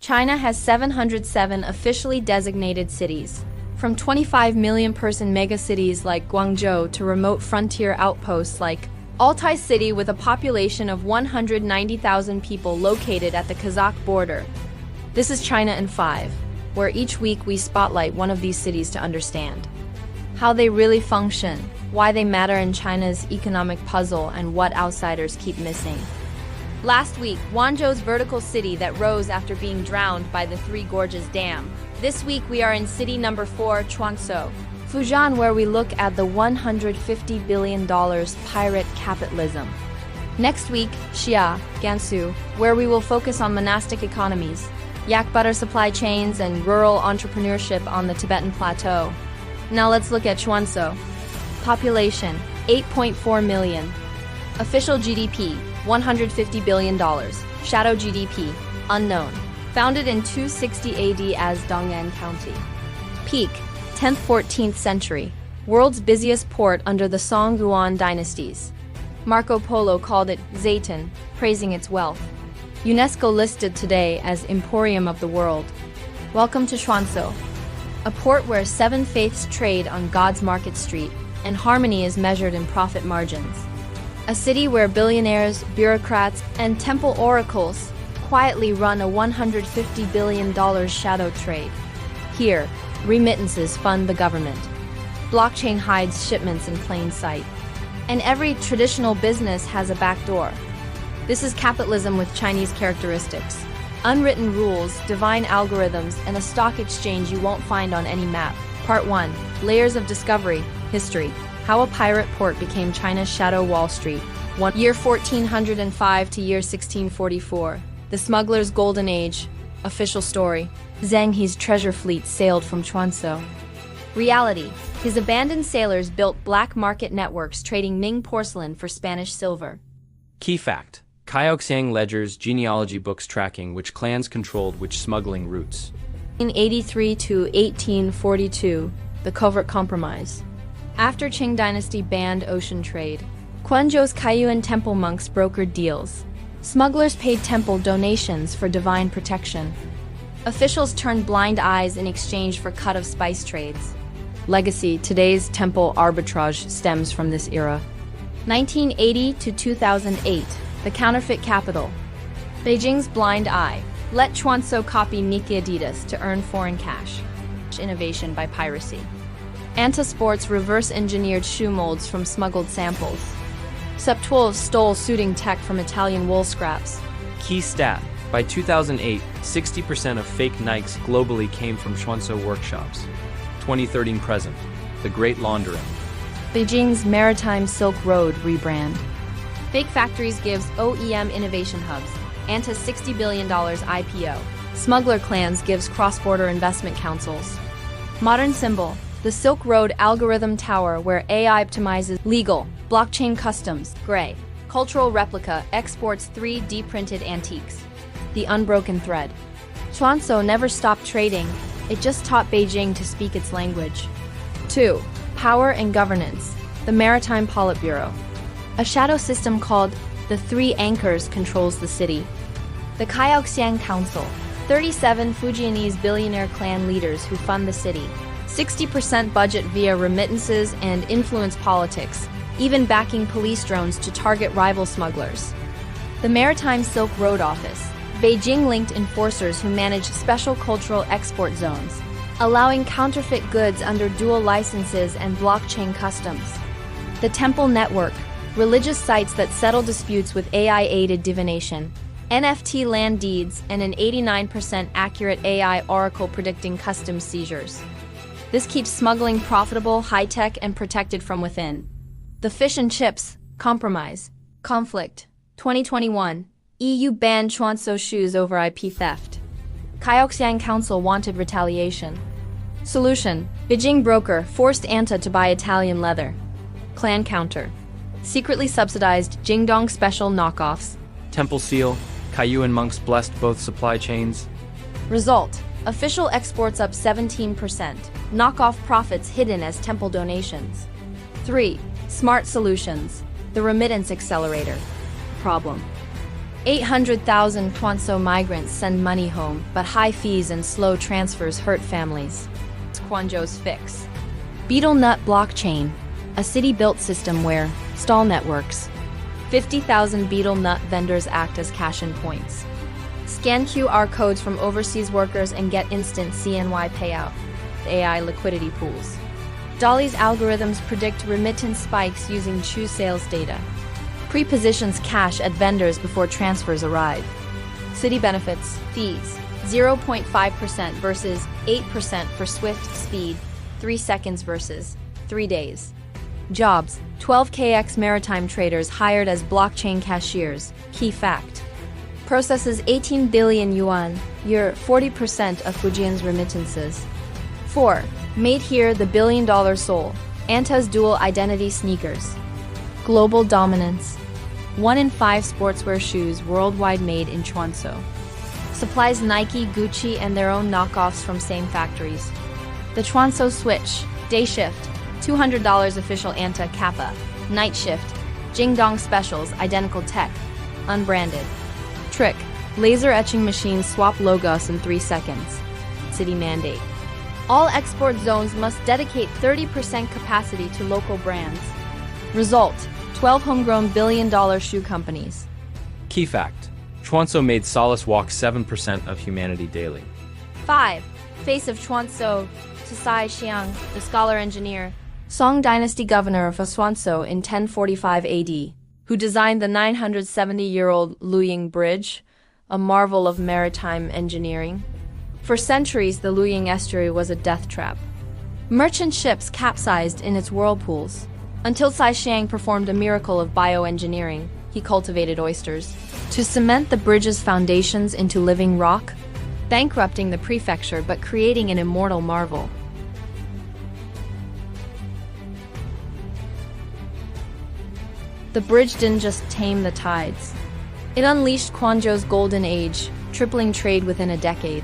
China has 707 officially designated cities. From 25 million person megacities like Guangzhou to remote frontier outposts like Altai City with a population of 190,000 people located at the Kazakh border. This is China in 5, where each week we spotlight one of these cities to understand how they really function, why they matter in China's economic puzzle, and what outsiders keep missing. Last week, Guanzhou's vertical city that rose after being drowned by the Three Gorges Dam. This week we are in city number 4, Quanzhou, Fujian, where we look at the $150 billion pirate capitalism. Next week, Xia, Gansu, where we will focus on monastic economies, yak butter supply chains, and rural entrepreneurship on the Tibetan Plateau. Now let's look at Quanzhou. Population, 8.4 million. Official GDP, $150 billion. Shadow GDP, unknown. Founded in 260 AD as Dong'an County. Peak, 10th-14th century. World's busiest port under the Song-Yuan dynasties. Marco Polo called it Zaytun, praising its wealth. UNESCO listed today as Emporium of the World. Welcome to Quanzhou, a port where 7 faiths trade on God's market street, and harmony is measured in profit margins. A city where billionaires, bureaucrats, and temple oracles quietly run a $150 billion shadow trade. Here, remittances fund the government. Blockchain hides shipments in plain sight. And every traditional business has a back door. This is capitalism with Chinese characteristics. Unwritten rules, divine algorithms, and a stock exchange you won't find on any map. Part 1. Layers of Discovery. History. How a pirate port became China's Shadow Wall Street. Year 1405 to year 1644. The smuggler's golden age. Official story. Zheng He's treasure fleet sailed from Quanzhou. Reality. His abandoned sailors built black market networks trading Ming porcelain for Spanish silver. Key fact. Caoxiang ledgers, genealogy books tracking which clans controlled which smuggling routes. 1883 to 1842. The Covert Compromise. After Qing dynasty banned ocean trade, Quanzhou's Kaiyuan temple monks brokered deals. Smugglers paid temple donations for divine protection. Officials turned blind eyes in exchange for cut of spice trades. Legacy. Today's temple arbitrage stems from this era. 1980 to 2008. The counterfeit capital. Beijing's blind eye. Let Quanzhou copy Nike Adidas to earn foreign cash. Innovation by piracy. Anti-sports reverse-engineered shoe molds from smuggled samples. Septuals stole suiting tech from Italian wool scraps. Key stat. By 2008, 60% of fake Nikes globally came from Quanzhou workshops. 2013 present. The Great Laundering. Beijing's Maritime Silk Road rebrand. Fake factories gives OEM innovation hubs. Anta $60 billion IPO. Smuggler clans gives cross-border investment councils. Modern symbol. The Silk Road Algorithm Tower where AI optimizes legal, blockchain customs, gray. Cultural replica exports 3D printed antiques. The unbroken thread. Quanzhou never stopped trading, it just taught Beijing to speak its language. 2. Power and governance. The Maritime Politburo. A shadow system called the Three Anchors controls the city. The Caoxiang Council. 37 Fujianese billionaire clan leaders who fund the city. 60% budget via remittances and influence politics, even backing police drones to target rival smugglers. The Maritime Silk Road Office. Beijing-linked enforcers who manage special cultural export zones, allowing counterfeit goods under dual licenses and blockchain customs. The Temple Network. Religious sites that settle disputes with AI-aided divination. NFT land deeds and an 89% accurate AI oracle predicting customs seizures. This keeps smuggling profitable, high-tech, and protected from within. The Fish and Chips. Compromise. Conflict. 2021. EU banned Quanzhou shoes over IP theft. Caoxiang Council wanted retaliation. Solution. Beijing broker forced Anta to buy Italian leather. Clan counter. Secretly subsidized Jingdong special knockoffs. Temple seal. Kaiyuan monks blessed both supply chains. Result. Official exports up 17%. Knockoff profits hidden as temple donations. 3. Smart solutions. The remittance accelerator. Problem. 800,000 Quanzhou migrants send money home, but high fees and slow transfers hurt families. It's Quanzhou's fix. Beetle Nut Blockchain, a city-built system where stall networks. 50,000 beetle nut vendors act as cash-in points. Scan QR codes from overseas workers and get instant CNY payout. AI liquidity pools. Dolly's algorithms predict remittance spikes using Choose sales data. Pre-positions cash at vendors before transfers arrive. City benefits, fees, 0.5% versus 8% for swift speed, 3 seconds versus 3 days. Jobs, 12,000 maritime traders hired as blockchain cashiers, key fact. Processes 18 billion yuan, year 40% of Fujian's remittances. 4. Made here the billion-dollar soul, Anta's dual identity sneakers. Global dominance. 1 in 5 sportswear shoes worldwide made in Quanzhou. Supplies Nike, Gucci, and their own knockoffs from same factories. The Quanzhou Switch, day shift, $200 official Anta Kappa, night shift, Jingdong specials, identical tech, unbranded. Trick, laser etching machines swap logos in 3 seconds. City mandate. All export zones must dedicate 30% capacity to local brands. Result, 12 homegrown billion-dollar shoe companies. Key fact. Quanzhou made Solace walk 7% of humanity daily. 5. Face of Quanzhou, Tsai Xiang, the scholar-engineer, Song Dynasty governor of Quanzhou in 1045 AD, who designed the 970-year-old Luying Bridge, a marvel of maritime engineering. For centuries, the Luying estuary was a death trap. Merchant ships capsized in its whirlpools. Until Tsai Xiang performed a miracle of bioengineering, he cultivated oysters, to cement the bridge's foundations into living rock, bankrupting the prefecture but creating an immortal marvel. The bridge didn't just tame the tides. It unleashed Quanzhou's golden age, tripling trade within a decade.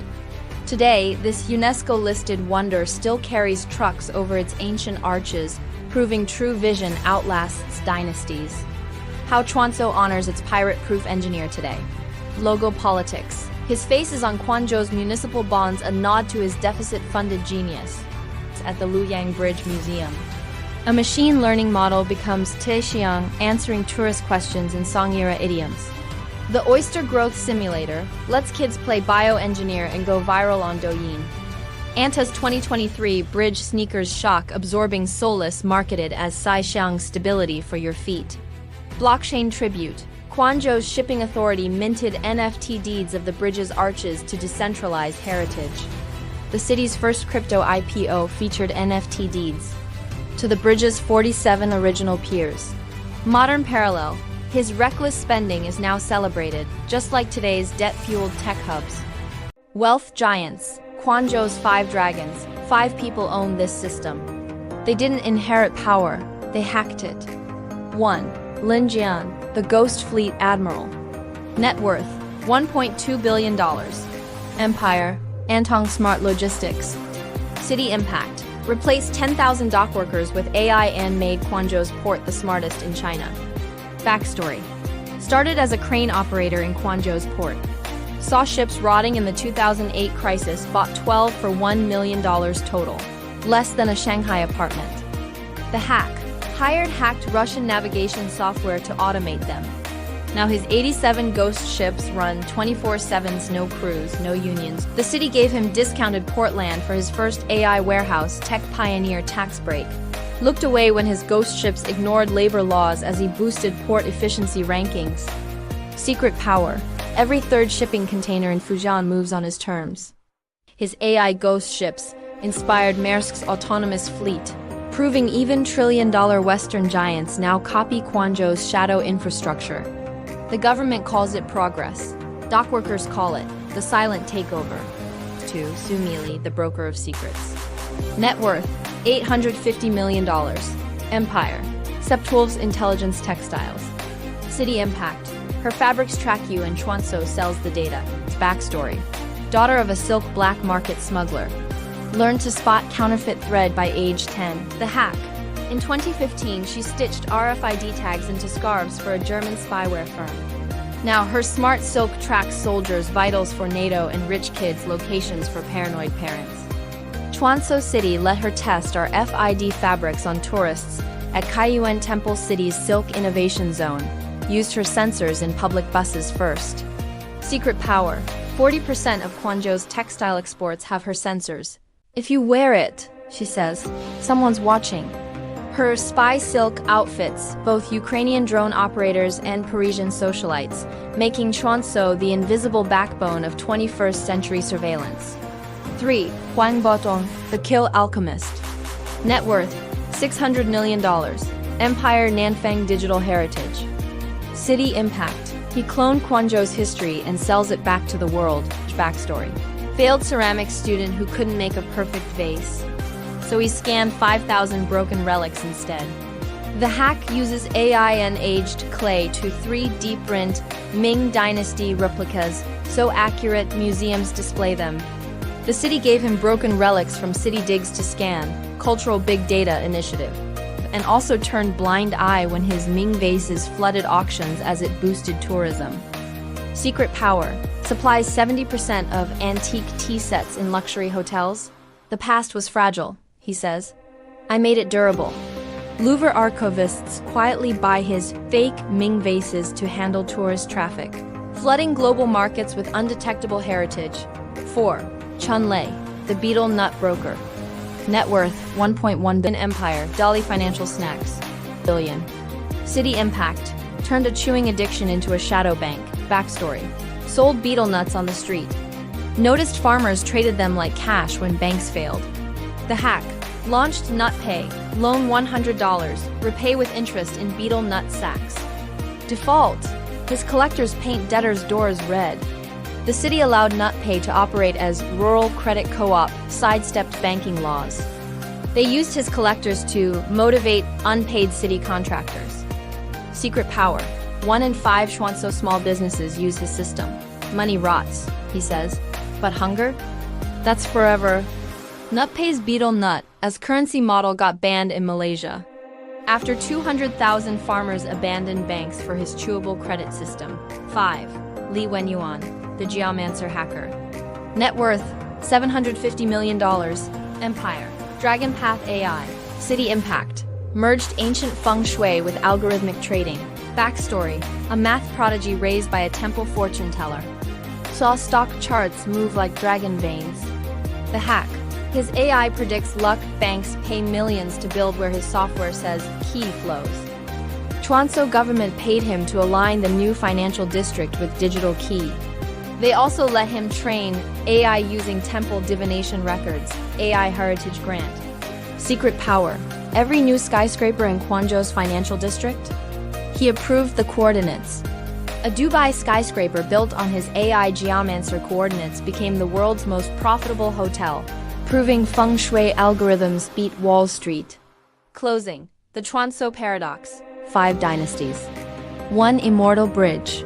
Today, this UNESCO-listed wonder still carries trucks over its ancient arches, proving true vision outlasts dynasties. How Quanzhou honors its pirate-proof engineer today. Logo politics. His face is on Quanzhou's municipal bonds, a nod to his deficit-funded genius. At the Luyang Bridge Museum. A machine learning model becomes Teixiang, answering tourist questions in Song-era idioms. The Oyster Growth Simulator lets kids play bioengineer and go viral on Douyin. Anta's 2023 Bridge Sneakers Shock absorbing Solace marketed as Tsai Xiang stability for your feet. Blockchain Tribute. Quanzhou's shipping authority minted NFT deeds of the bridge's arches to decentralize heritage. The city's first crypto IPO featured NFT deeds. To the bridge's 47 original piers. Modern parallel. His reckless spending is now celebrated, just like today's debt-fueled tech hubs. Wealth giants. Quanzhou's 5 dragons. 5 people own this system. They didn't inherit power, they hacked it. 1. Lin Jian, the Ghost Fleet Admiral. Net worth, $1.2 billion. Empire, Antong Smart Logistics. City impact, replaced 10,000 dock workers with AI and made Quanzhou's port the smartest in China. Backstory, started as a crane operator in Quanzhou's port. Saw ships rotting in the 2008 crisis, bought 12 for $1 million total. Less than a Shanghai apartment. The hack, hacked Russian navigation software to automate them. Now his 87 ghost ships run 24/7s, no crews, no unions. The city gave him discounted port land for his first AI warehouse, tech pioneer tax break. Looked away when his ghost ships ignored labor laws as he boosted port efficiency rankings. Secret power. Every third shipping container in Fujian moves on his terms. His AI ghost ships inspired Maersk's autonomous fleet, proving even trillion-dollar Western giants now copy Quanzhou's shadow infrastructure. The government calls it progress. Dockworkers call it the silent takeover. To Su Mili, the broker of secrets. Net worth, $850 million. Empire, Septwolf's Intelligence Textiles. City impact, her fabrics track you and Quanzhou sells the data. Backstory, daughter of a silk black market smuggler. Learned to spot counterfeit thread by age 10. The hack. In 2015, she stitched RFID tags into scarves for a German spyware firm. Now, her smart silk tracks soldiers, vitals for NATO, and rich kids, locations for paranoid parents. Quanzhou City let her test our FID fabrics on tourists at Kaiyuan Temple City's Silk Innovation Zone, used her sensors in public buses first. Secret power. 40% of Quanzhou's textile exports have her sensors. If you wear it, she says, someone's watching. Her spy silk outfits both Ukrainian drone operators and Parisian socialites, making Quanzhou the invisible backbone of 21st century surveillance. 3. Huang Botong, the Kill Alchemist. Net worth, $600 million. Empire Nanfang Digital Heritage. City impact. He cloned Quanzhou's history and sells it back to the world. Backstory. Failed ceramics student who couldn't make a perfect vase, so he scanned 5,000 broken relics instead. The hack uses AI and aged clay to 3D print Ming Dynasty replicas, so accurate museums display them. The city gave him broken relics from City Digs to Scan, Cultural Big Data Initiative, and also turned blind eye when his Ming vases flooded auctions as it boosted tourism. Secret power. Supplies 70% of antique tea sets in luxury hotels. The past was fragile, he says. I made it durable. Louvre archivists quietly buy his fake Ming vases to handle tourist traffic, flooding global markets with undetectable heritage. 4. Chun Lei, the beetle nut broker. Net worth, $1.1 billion. Empire, Dolly Financial Snacks. Billion. City impact. Turned a chewing addiction into a shadow bank. Backstory. Sold beetle nuts on the street. Noticed farmers traded them like cash when banks failed. The hack. Launched NutPay. Loan $100. Repay with interest in beetle nut sacks. Default. His collectors paint debtors' doors red. The city allowed NutPay to operate as rural credit co-op, sidestepped banking laws. They used his collectors to motivate unpaid city contractors. Secret power. 1 in 5 Quanzhou small businesses use his system. Money rots, he says. But hunger? That's forever. NutPay's beetle nut as currency model got banned in Malaysia after 200,000 farmers abandoned banks for his chewable credit system. 5. Li Wenyuan, the geomancer hacker. Net worth, $750 million. Empire. Dragon Path AI. City impact. Merged ancient feng shui with algorithmic trading. Backstory. A math prodigy raised by a temple fortune teller. Saw stock charts move like dragon veins. The hack. His AI predicts luck, banks pay millions to build where his software says key flows. Quanzhou government paid him to align the new financial district with digital key. They also let him train AI using temple divination records, AI heritage grant. Secret power. Every new skyscraper in Quanzhou's financial district? He approved the coordinates. A Dubai skyscraper built on his AI geomancer coordinates became the world's most profitable hotel, proving feng shui algorithms beat Wall Street. Closing. The Quanzhou paradox. 5 dynasties. 1 immortal bridge.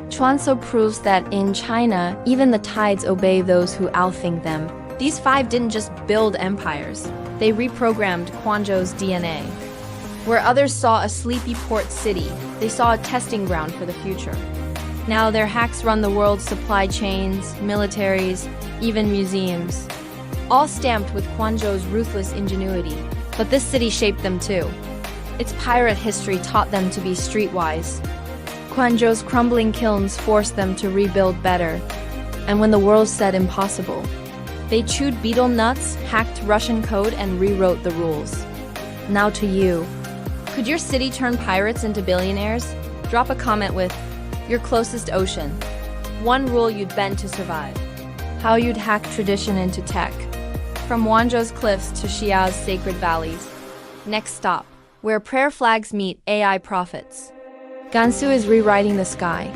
Quanzhou proves that in China, even the tides obey those who outthink them. These 5 didn't just build empires. They reprogrammed Quanzhou's DNA. Where others saw a sleepy port city, they saw a testing ground for the future. Now their hacks run the world's supply chains, militaries, even museums. All stamped with Quanzhou's ruthless ingenuity. But this city shaped them too. Its pirate history taught them to be streetwise. Quanzhou's crumbling kilns forced them to rebuild better. And when the world said impossible, they chewed beetle nuts, hacked Russian code, and rewrote the rules. Now to you. Could your city turn pirates into billionaires? Drop a comment with your closest ocean. 1 rule you'd bend to survive. How you'd hack tradition into tech. From Guanzhou's cliffs to Xiao's sacred valleys. Next stop, where prayer flags meet AI prophets. Gansu is rewriting the sky.